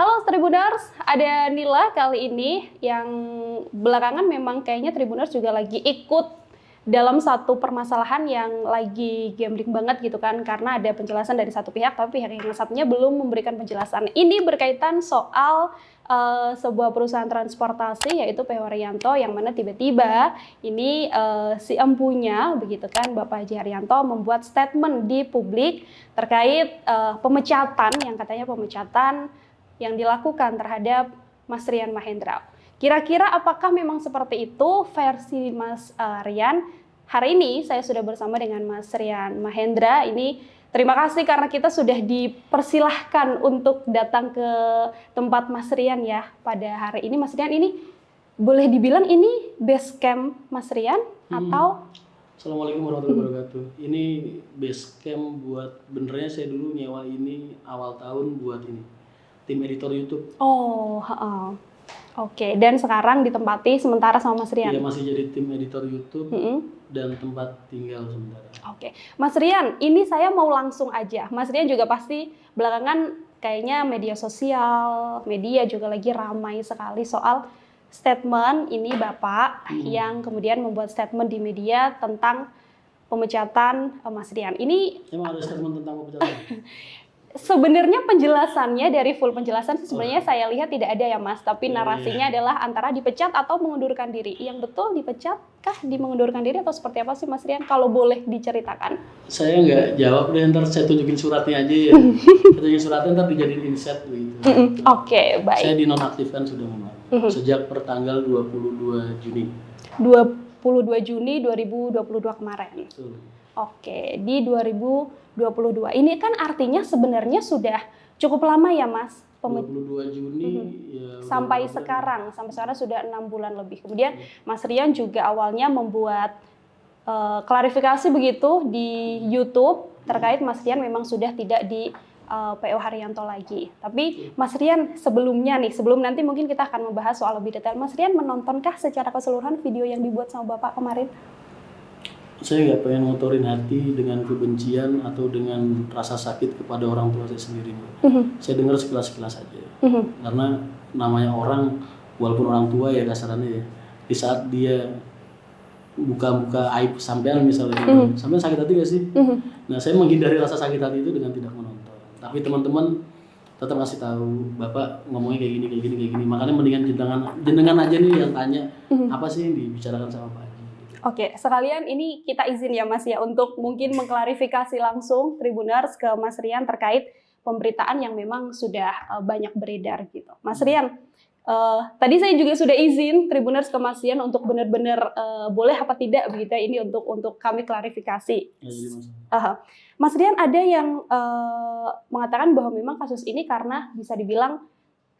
Halo Tribuners, ada Nila kali ini yang belakangan memang kayaknya Tribuners juga lagi ikut dalam satu permasalahan yang lagi gambling banget gitu kan, karena ada penjelasan dari satu pihak tapi pihak yang satunya belum memberikan penjelasan. Ini berkaitan soal sebuah perusahaan transportasi yaitu PO Haryanto, yang mana tiba-tiba ini si empunya begitu kan, Bapak Haji Haryanto membuat statement di publik terkait pemecatan yang katanya pemecatan yang dilakukan terhadap Mas Rian Mahendra. Kira-kira apakah memang seperti itu versi Mas Rian? Hari ini saya sudah bersama dengan Mas Rian Mahendra. Ini terima kasih karena kita sudah dipersilahkan untuk datang ke tempat Mas Rian ya pada hari ini. Mas Rian, ini boleh dibilang ini base camp Mas Rian atau? Assalamualaikum warahmatullahi wabarakatuh. Ini base camp buat, benernya saya dulu nyewa ini awal tahun buat ini tim editor YouTube. Oh, Oke, dan sekarang ditempati sementara sama Mas Rian? Iya, masih jadi tim editor YouTube dan tempat tinggal sementara. Oke, Mas Rian, ini saya mau langsung aja. Mas Rian juga pasti belakangan kayaknya media sosial, media juga lagi ramai sekali soal statement ini Bapak yang kemudian membuat statement di media tentang pemecatan Mas Rian. Ini emang ada statement tentang pemecatan? Sebenarnya penjelasannya, dari full penjelasan sebenarnya saya lihat tidak ada ya Mas, tapi narasinya adalah antara dipecat atau mengundurkan diri. Yang betul dipecat kah, mengundurkan diri atau seperti apa sih Mas Rian, kalau boleh diceritakan? Saya nggak jawab deh, ntar saya tunjukin suratnya aja ya. Saya tunjukin suratnya ntar dijadiin inset begitu. Oke, baik. Saya dinonaktifkan sudah memang sejak pertanggal 22 Juni. 22 Juni 2022 kemarin. Betul. Oke, di 2022. Ini kan artinya sebenarnya sudah cukup lama ya Mas? 22 Juni ya, sampai sekarang sudah 6 bulan lebih. Kemudian Mas Rian juga awalnya membuat klarifikasi begitu di YouTube terkait Mas Rian memang sudah tidak di PO Haryanto lagi. Tapi Mas Rian sebelumnya nih, sebelum nanti mungkin kita akan membahas soal lebih detail, Mas Rian menontonkah secara keseluruhan video yang dibuat sama Bapak kemarin? Saya nggak pengen ngotorin hati dengan kebencian atau dengan rasa sakit kepada orang tua saya sendiri. Saya dengar sekilas-sekilas saja. Karena namanya orang, walaupun orang tua ya kasarannya ya, di saat dia buka-buka aib sampean misalnya, sampean sakit hati gak sih? Nah, saya menghindari rasa sakit hati itu dengan tidak menonton. Tapi teman-teman tetap kasih tahu, Bapak ngomongnya kayak gini. Makanya mendingan jenengan aja nih yang tanya, apa sih yang dibicarakan sama Pak Haji. Oke, sekalian ini kita izin ya Mas ya untuk mungkin mengklarifikasi langsung Tribuners ke Mas Rian terkait pemberitaan yang memang sudah banyak beredar gitu. Mas Rian, tadi saya juga sudah izin Tribuners ke Mas Rian untuk benar-benar boleh apa tidak begitu ya, ini untuk kami klarifikasi. Mas Rian, ada yang mengatakan bahwa memang kasus ini karena bisa dibilang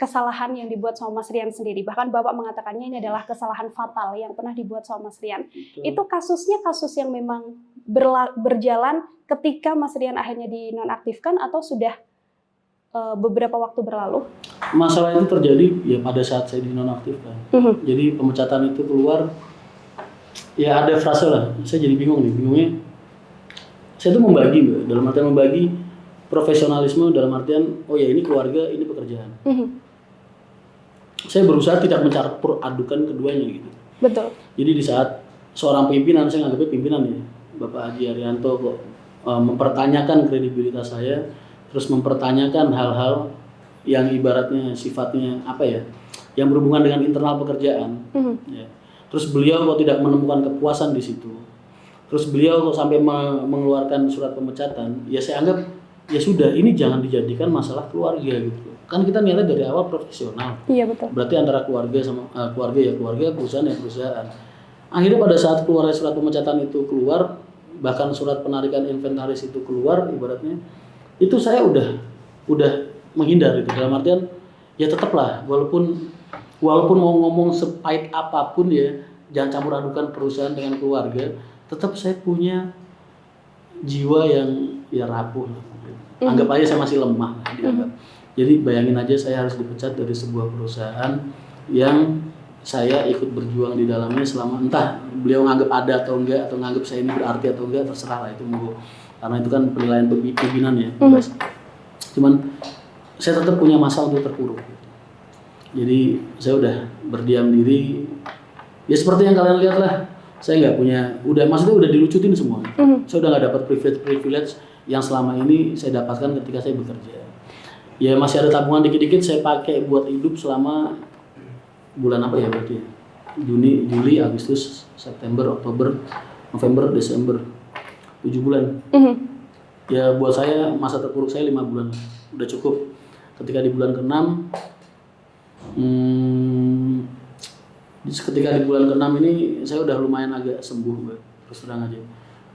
kesalahan yang dibuat sama Mas Rian sendiri. Bahkan Bapak mengatakannya ini adalah kesalahan fatal yang pernah dibuat sama Mas Rian. Itu kasusnya kasus yang memang berjalan ketika Mas Rian akhirnya dinonaktifkan atau sudah beberapa waktu berlalu? Masalah itu terjadi ya pada saat saya dinonaktifkan. Jadi pemecatan itu keluar, ya ada frase lah, saya jadi bingung nih. Bingungnya, saya tuh membagi, dalam artian membagi profesionalisme dalam artian, oh ya ini keluarga, ini pekerjaan. Saya berusaha tidak mencampur adukan keduanya gitu. Betul. Jadi di saat seorang pimpinan, saya nganggapnya pimpinan ya, Bapak Haji Haryanto kok mempertanyakan kredibilitas saya, terus mempertanyakan hal-hal yang ibaratnya sifatnya apa ya, yang berhubungan dengan internal pekerjaan. Ya. Terus beliau kok tidak menemukan kepuasan di situ. Terus beliau kok sampai mengeluarkan surat pemecatan. Ya saya anggap ya sudah, ini jangan dijadikan masalah keluarga gitu. Kan kita niatnya dari awal profesional. Iya betul. Berarti antara keluarga sama keluarga, perusahaan ya perusahaan. Akhirnya pada saat keluar surat pemecatan itu keluar, bahkan surat penarikan inventaris itu keluar, ibaratnya itu saya udah menghindar gitu. Dalam artian ya tetaplah, walaupun mau ngomong sepahit apapun ya, jangan campur adukan perusahaan dengan keluarga. Tetap saya punya jiwa yang ya rapuh. Anggap aja saya masih lemah dianggap. Jadi bayangin aja saya harus dipecat dari sebuah perusahaan yang saya ikut berjuang di dalamnya selama, entah beliau nganggap ada atau enggak, atau nganggap saya ini berarti atau enggak, terserah lah itu monggo. Karena itu kan penilaian pimpinan ya. Cuman saya tetap punya masa untuk terpuruk. Jadi saya udah berdiam diri. Ya seperti yang kalian lihat lah. Saya nggak punya, maksudnya udah dilucutin semua. Saya udah nggak dapat privilege yang selama ini saya dapatkan ketika saya bekerja. Ya masih ada tabungan dikit-dikit saya pakai buat hidup selama bulan apa ya berarti? Juni, Juli, Agustus, September, Oktober, November, Desember, 7 bulan. Ya buat saya masa terpuruk saya 5 bulan udah cukup. Ketika di bulan ke-6, ketika di bulan ke-6 ini saya udah lumayan agak sembuh, terus terang aja.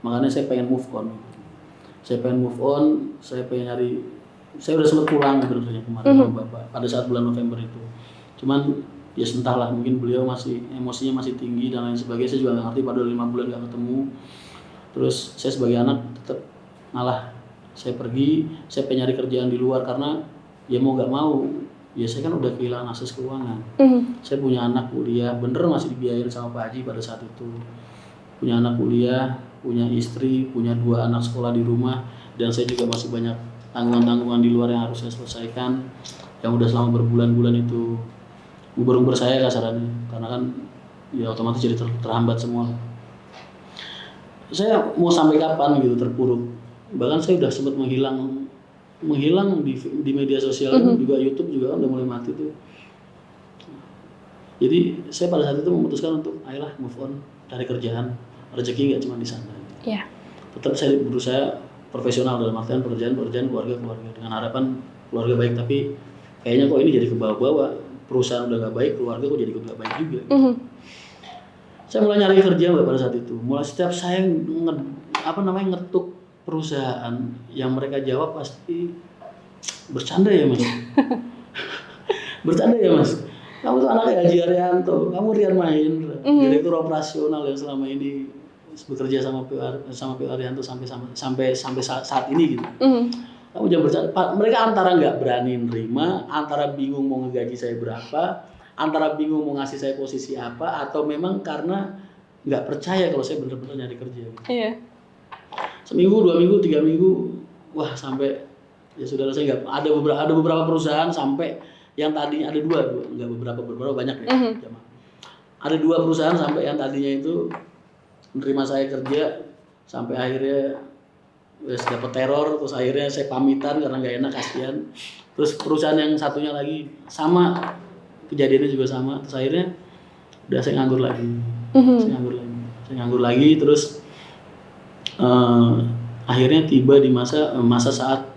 Makanya saya pengen move on. Saya pengen nyari. Saya udah sempat pulang sebenarnya kemarin sama Bapak pada saat bulan November itu. Cuman ya entahlah, mungkin beliau masih emosinya masih tinggi dan lain sebagainya. Saya juga nggak ngerti, padahal 5 bulan nggak ketemu. Terus saya sebagai anak tetap ngalah. Saya pergi, saya pengen nyari kerjaan di luar karena ya mau nggak mau, ya saya kan udah kehilangan akses keuangan. Saya punya anak kuliah, bener masih dibiayain sama Pak Haji pada saat itu. Punya anak kuliah, punya istri, punya 2 anak sekolah di rumah, dan saya juga masih banyak tanggungan-tanggungan di luar yang harus saya selesaikan, yang udah selama berbulan-bulan itu uber-uber saya kasarannya, karena kan ya otomatis jadi terhambat semua. Saya mau sampai kapan gitu terpuruk? Bahkan saya udah sempat menghilang di media sosial, juga YouTube juga kan udah mulai mati tuh. Jadi saya pada saat itu memutuskan untuk ayolah move on, cari kerjaan, rezeki nggak cuma di sana. Iya. Tetap saya berusaha profesional dalam artian pekerjaan, keluarga dengan harapan keluarga baik, tapi kayaknya kok ini jadi ke bawah-bawah. Perusahaan udah gak baik, keluarga kok jadi gak baik juga. Saya mulai nyari kerja Mbak pada saat itu. Mulai setiap saya ngetuk perusahaan, yang mereka jawab pasti bercanda ya Mas. Bercanda ya Mas. Kamu tuh anaknya Haji Arianto, kamu Rian Mahendra, direktur operasional yang selama ini bekerja sama Pak Arianto sampai saat ini gitu. Kamu jangan bercanda. Mereka antara nggak berani nerima, antara bingung mau ngegaji saya berapa, antara bingung mau ngasih saya posisi apa, atau memang karena nggak percaya kalau saya bener-bener nyari kerja. Iya. Seminggu, 2 minggu, 3 minggu, wah sampai ya saudara saya nggak ada beberapa perusahaan sampai yang tadinya ada 2, nggak beberapa banyak ya. Ada 2 perusahaan sampai yang tadinya itu menerima saya kerja sampai akhirnya dapat teror, terus akhirnya saya pamitan karena nggak enak, kasihan. Terus perusahaan yang satunya lagi sama kejadiannya juga sama, terus akhirnya udah saya nganggur lagi. Terus akhirnya tiba di masa saat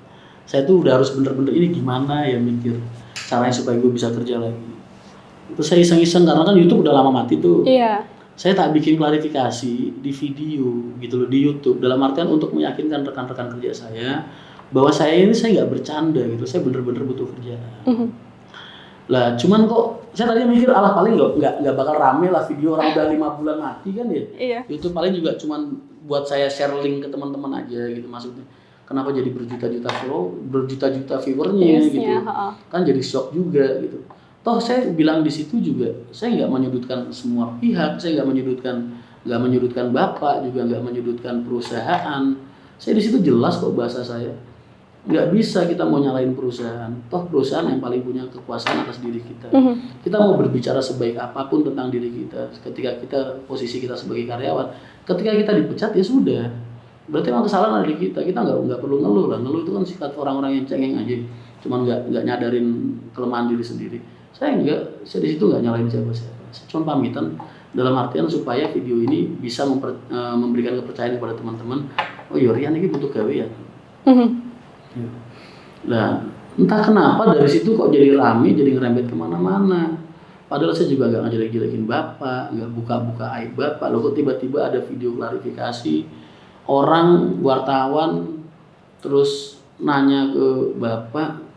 saya tuh udah harus bener-bener ini gimana ya, mikir caranya supaya gue bisa kerja lagi. Terus saya iseng-iseng karena kan YouTube udah lama mati tuh. Iya. Saya tak bikin klarifikasi di video gitu loh di YouTube, dalam artian untuk meyakinkan rekan-rekan kerja saya bahwa saya nggak bercanda gitu, saya bener-bener butuh kerjaan. Lah cuman kok saya tadi mikir paling nggak bakal rame lah video orang udah 5 bulan mati kan ya. Iya. YouTube paling juga cuman buat saya share link ke teman-teman aja gitu, maksudnya kenapa jadi berjuta-juta viewernya gitu. Kan jadi shock juga gitu. Toh saya bilang di situ juga, saya nggak menyudutkan semua pihak, saya nggak menyudutkan Bapak, juga nggak menyudutkan perusahaan. Saya di situ jelas kok bahasa saya. Nggak bisa kita mau nyalain perusahaan. Toh perusahaan yang paling punya kekuasaan atas diri kita. Kita mau berbicara sebaik apapun tentang diri kita, ketika posisi kita sebagai karyawan, ketika kita dipecat ya sudah. Berarti memang kesalahan ada di kita. Kita nggak perlu ngeluh lah. Ngeluh itu kan sifat orang-orang yang cengeng aja. Cuman nggak nyadarin kelemahan diri sendiri. Saya di situ nggak nyalain siapa-siapa. Saya cuma pamitan dalam artian supaya video ini bisa memberikan kepercayaan kepada teman-teman. Oh Yorian ini butuh gawe ya. Nah entah kenapa dari situ kok jadi rame, jadi ngerembet kemana-mana. Padahal saya juga nggak ngejelek-jelekin Bapak, nggak buka-buka aib Bapak. Loh kok tiba-tiba ada video klarifikasi orang wartawan terus nanya ke Bapak,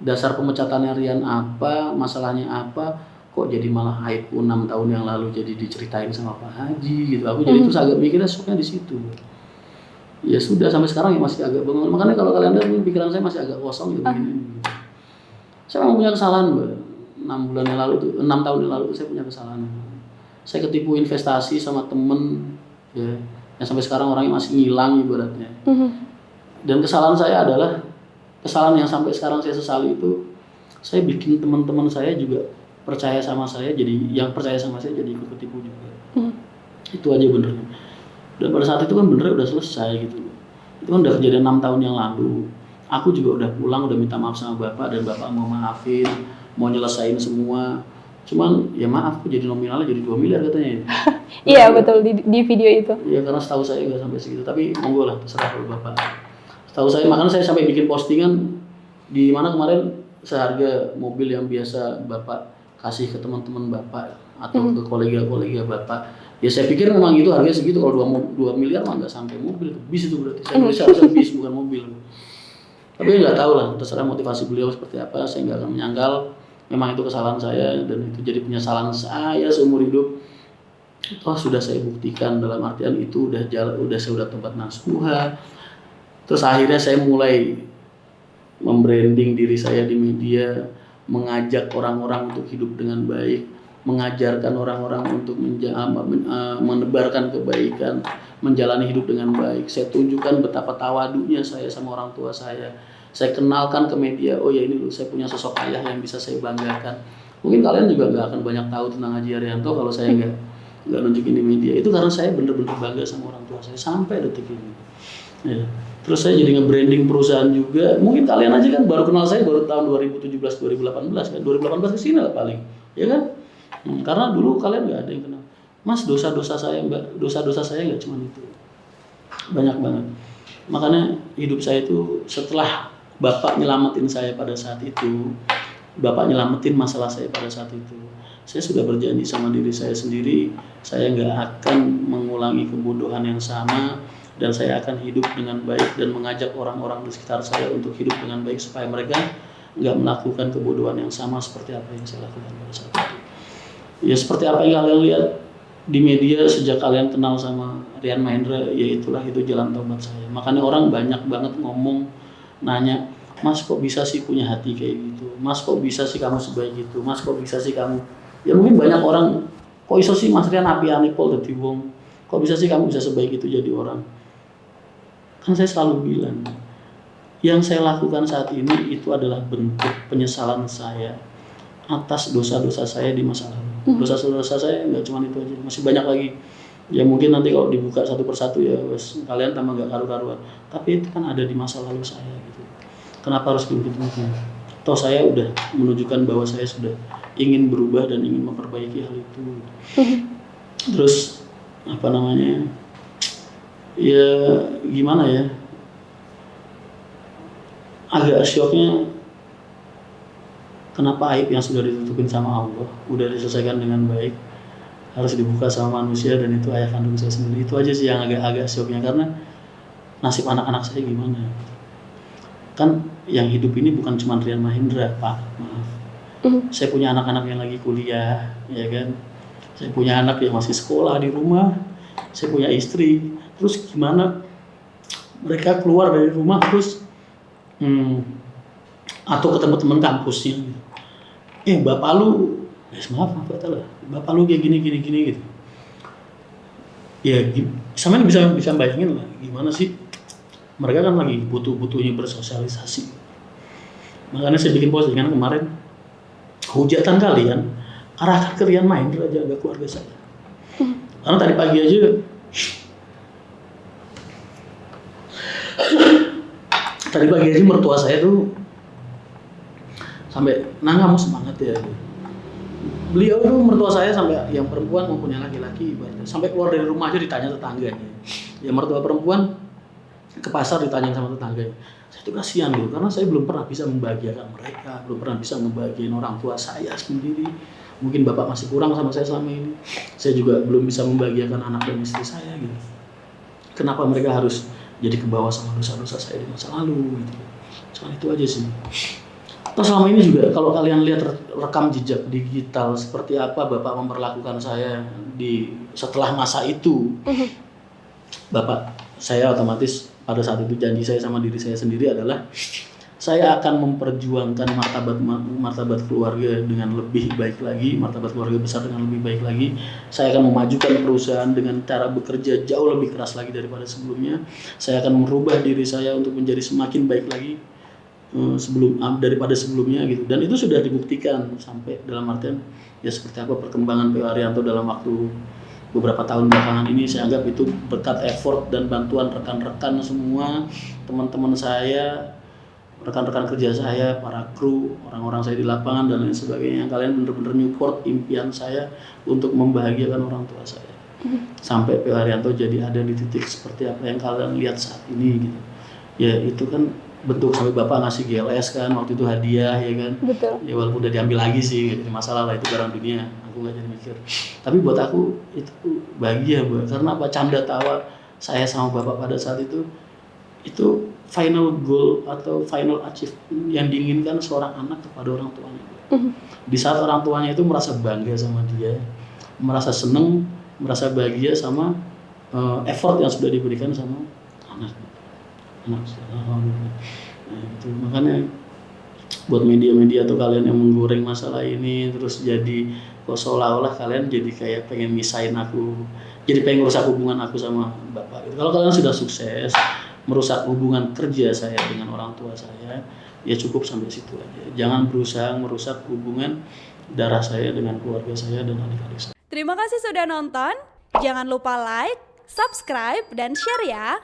dasar pemecatannya Rian apa, masalahnya apa, kok jadi malah aibku 6 tahun yang lalu jadi diceritain sama Pak Haji gitu. Aku jadi terus agak mikirnya shocknya di situ. Ya sudah sampai sekarang ya masih agak bengong. Makanya kalau kalian lihat pikiran saya masih agak kosong gitu begini. Saya memang punya kesalahan, Mbak. 6 tahun yang lalu saya punya kesalahan. Saya ketipu investasi sama temen ya, yang sampai sekarang orangnya masih ngilang ibaratnya. Dan kesalahan saya adalah kesalahan yang sampai sekarang saya sesali itu, saya bikin teman-teman saya juga percaya sama saya, jadi yang percaya sama saya jadi ikut ketipu juga. Itu aja benernya. Dan pada saat itu kan benernya udah selesai gitu. Itu kan udah kejadian 6 tahun yang lalu. Aku juga udah pulang, udah minta maaf sama bapak, dan bapak mau maafin, mau nyelesain semua. Cuman ya maaf, jadi nominalnya jadi 2 miliar katanya. Iya betul di video itu. Ya karena setahu saya nggak sampai segitu, tapi monggo lah terserah kalau bapak. Setahu saya, makanya saya sampai bikin postingan di mana kemarin seharga mobil yang biasa bapak kasih ke teman-teman bapak atau ke kolega-kolega bapak. Ya saya pikir memang itu harganya segitu, kalau 2 miliar mah nggak sampai mobil, bis itu berarti. Saya beli seharusnya bis bukan mobil. Tapi nggak tahu lah, terserah motivasi beliau seperti apa, saya nggak akan menyangkal. Memang itu kesalahan saya dan itu jadi penyesalan saya seumur hidup. Toh sudah saya buktikan, dalam artian itu udah saya udah tobat nasuha. Terus akhirnya saya mulai membranding diri saya di media, mengajak orang-orang untuk hidup dengan baik, mengajarkan orang-orang untuk menebarkan kebaikan, menjalani hidup dengan baik. Saya tunjukkan betapa tawadunya saya sama orang tua saya. Saya kenalkan ke media, oh ya ini loh, saya punya sosok ayah yang bisa saya banggakan. Mungkin kalian juga nggak akan banyak tahu tentang Haji Haryanto kalau saya nggak nunjukin di media. Itu karena saya bener-bener bangga sama orang tua saya sampai detik ini. Ya. Terus saya jadi nge-branding perusahaan juga. Mungkin kalian aja kan baru kenal saya baru tahun 2017-2018 kan. 2018 kesini lah paling, ya kan? Karena dulu kalian nggak ada yang kenal. Mas, dosa-dosa saya nggak cuma itu, banyak banget. Makanya hidup saya itu setelah Bapak nyelamatin saya pada saat itu, Bapak nyelamatin masalah saya pada saat itu, saya sudah berjanji sama diri saya sendiri, saya nggak akan mengulangi kebodohan yang sama, dan saya akan hidup dengan baik dan mengajak orang-orang di sekitar saya untuk hidup dengan baik supaya mereka nggak melakukan kebodohan yang sama seperti apa yang saya lakukan pada saat itu. Ya seperti apa yang kalian lihat di media sejak kalian kenal sama Rian Mahendra, ya itulah itu jalan tobat saya. Makanya orang banyak banget ngomong, nanya, Mas kok bisa sih punya hati kayak gitu? Mas kok bisa sih kamu sebaik itu? Mas kok bisa sih kamu? Ya mungkin banyak orang, kok iso sih Mas Rian api anipol dadi wong? Kok bisa sih kamu bisa sebaik itu jadi orang? Kan saya selalu bilang, yang saya lakukan saat ini itu adalah bentuk penyesalan saya atas dosa-dosa saya di masa lalu. Dosa-dosa saya nggak cuma itu aja, masih banyak lagi. Ya mungkin nanti kalau dibuka satu persatu ya kalian tambah nggak karu-karuan. Tapi itu kan ada di masa lalu saya gitu. Kenapa harus begitu? Toh saya udah menunjukkan bahwa saya sudah ingin berubah dan ingin memperbaiki hal itu. Terus apa namanya? Ya gimana ya? Agak syoknya, kenapa aib yang sudah ditutupin sama Allah, udah diselesaikan dengan baik, harus dibuka sama manusia dan itu ayah kandung saya sendiri. Itu aja sih yang agak syoknya, karena nasib anak-anak saya gimana? Kan yang hidup ini bukan cuma Rian Mahendra, Pak, maaf. Saya punya anak-anak yang lagi kuliah, ya kan? Saya punya anak yang masih sekolah di rumah, saya punya istri. Terus gimana mereka keluar dari rumah terus atau ketemu teman kampusnya gitu. Bapak lu, maaf lah, bapak lu kayak gini gitu. Ya, sama ini bisa bayangin lah, gimana sih? Mereka kan lagi butuh-butuhnya bersosialisasi. Makanya saya bikin postingan kemarin, hujatan kalian arahkan ke Rian Mahendra aja, agak keluarga saya. Karena tadi pagi aja mertua saya tuh sampai, kamu semangat ya. Beliau tuh mertua saya sampai yang perempuan maupun yang laki-laki ibaratnya, sampai keluar dari rumah aja ditanya tetangganya. Ya mertua perempuan ke pasar ditanya sama tetangganya. Saya tuh kasihan gitu, karena saya belum pernah bisa membahagiakan mereka, belum pernah bisa ngebahagiain orang tua saya sendiri. Mungkin bapak masih kurang sama saya selama ini. Saya juga belum bisa membahagiakan anak dan istri saya gitu. Kenapa mereka harus jadi kebawa sama dosa-dosa saya di masa lalu gitu. Cuma itu aja sih. Terus selama ini juga kalau kalian lihat rekam jejak digital seperti apa bapak memperlakukan saya setelah masa itu, bapak saya otomatis pada saat itu janji saya sama diri saya sendiri adalah saya akan memperjuangkan martabat keluarga dengan lebih baik lagi, martabat keluarga besar dengan lebih baik lagi. Saya akan memajukan perusahaan dengan cara bekerja jauh lebih keras lagi daripada sebelumnya. Saya akan merubah diri saya untuk menjadi semakin baik lagi. daripada sebelumnya gitu. Dan itu sudah dibuktikan sampai dalam artian ya seperti apa perkembangan P.O. Haryanto dalam waktu beberapa tahun belakangan ini. Saya anggap itu berkat effort dan bantuan rekan-rekan semua, teman-teman saya, rekan-rekan kerja saya, para kru, orang-orang saya di lapangan dan lain sebagainya. Kalian benar-benar support impian saya untuk membahagiakan orang tua saya. Sampai P.O. Haryanto jadi ada di titik seperti apa yang kalian lihat saat ini gitu. Ya itu kan bentuk sampai Bapak ngasih GLS kan waktu itu hadiah ya kan. Betul. Ya walaupun udah diambil lagi sih, gak jadi masalah lah, itu barang dunia. Aku nggak jadi mikir. Tapi buat aku itu bahagia Bu. Karena apa, canda tawa saya sama Bapak pada saat itu final goal atau final achievement yang diinginkan seorang anak kepada orang tuanya. Di saat orang tuanya itu merasa bangga sama dia, merasa seneng, merasa bahagia sama effort yang sudah diberikan sama anak. Nah, itu makanya buat media-media atau kalian yang menggoreng masalah ini terus jadi kok seolah-olah kalian jadi kayak pengen misahin aku, jadi pengen merusak hubungan aku sama Bapak gitu. Kalau kalian sudah sukses merusak hubungan kerja saya dengan orang tua saya, ya cukup sampai situ aja. Jangan berusaha merusak hubungan darah saya dengan keluarga saya dan adik-adik saya. Terima kasih sudah nonton. Jangan lupa like, subscribe, dan share ya.